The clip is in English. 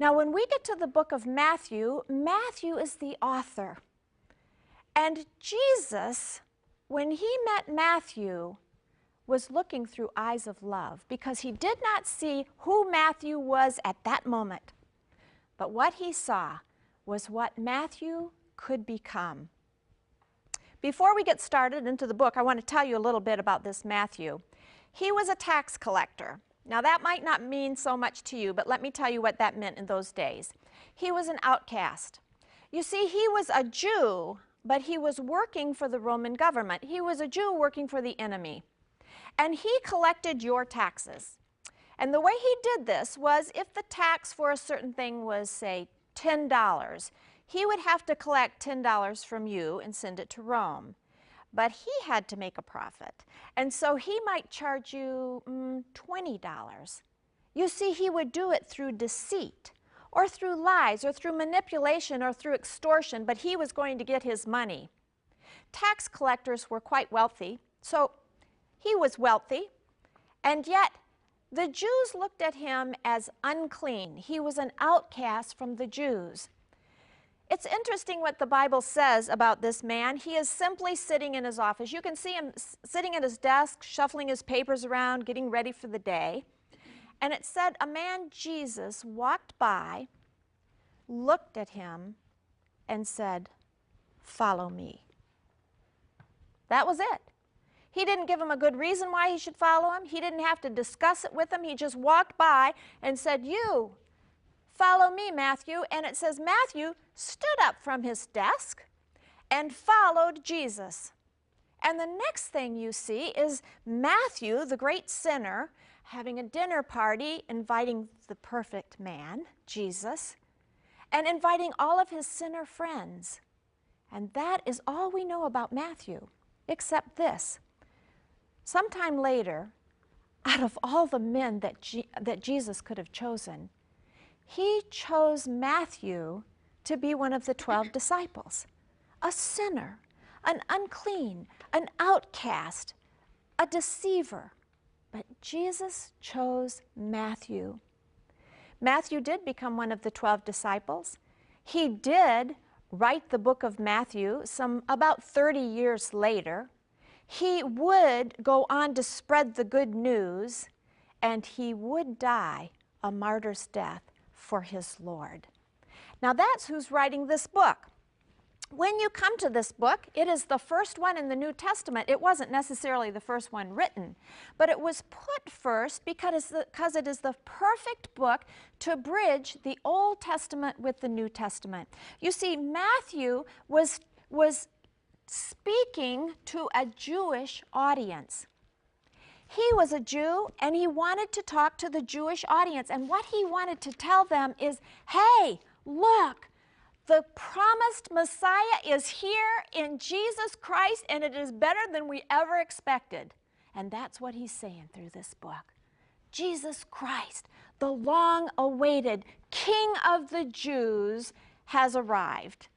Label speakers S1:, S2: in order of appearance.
S1: Now, when we get to the book of Matthew, Matthew is the author. And Jesus, when he met Matthew, was looking through eyes of love because he did not see who Matthew was at that moment. But what he saw was what Matthew could become. Before we get started into the book, I want to tell you a little bit about this Matthew. He was a tax collector. Now that might not mean so much to you, but let me tell you what that meant in those days. He was an outcast. You see, he was a Jew, but he was working for the Roman government. He was a Jew working for the enemy. And he collected your taxes. And the way he did this was if the tax for a certain thing was, say, $10, he would have to collect $10 from you and send it to Rome. But he had to make a profit. And so he might charge you $20. You see, he would do it through deceit, or through lies, or through manipulation, or through extortion, but he was going to get his money. Tax collectors were quite wealthy, so he was wealthy, and yet the Jews looked at him as unclean. He was an outcast from the Jews. It's interesting what the Bible says about this man. He is simply sitting in his office. You can see him sitting at his desk, shuffling his papers around, getting ready for the day. And it said a man, Jesus, walked by, looked at him, and said, "Follow me." That was it. He didn't give him a good reason why he should follow him. He didn't have to discuss it with him. He just walked by and said, "You, follow me, Matthew." And it says Matthew stood up from his desk and followed Jesus. And the next thing you see is Matthew, the great sinner, having a dinner party, inviting the perfect man, Jesus, and inviting all of his sinner friends. And that is all we know about Matthew, except this. Sometime later, out of all the men that Jesus could have chosen, he chose Matthew to be one of the 12 disciples, a sinner, an unclean, an outcast, a deceiver. But Jesus chose Matthew. Matthew did become one of the 12 disciples. He did write the book of Matthew about 30 years later. He would go on to spread the good news, and he would die a martyr's death for his Lord. Now that's who's writing this book. When you come to this book, it is the first one in the New Testament. It wasn't necessarily the first one written, but it was put first because it is the perfect book to bridge the Old Testament with the New Testament. You see, Matthew was speaking to a Jewish audience. He was a Jew, and he wanted to talk to the Jewish audience. And what he wanted to tell them is, hey, look, the promised Messiah is here in Jesus Christ, and it is better than we ever expected. And that's what he's saying through this book. Jesus Christ, the long-awaited King of the Jews, has arrived.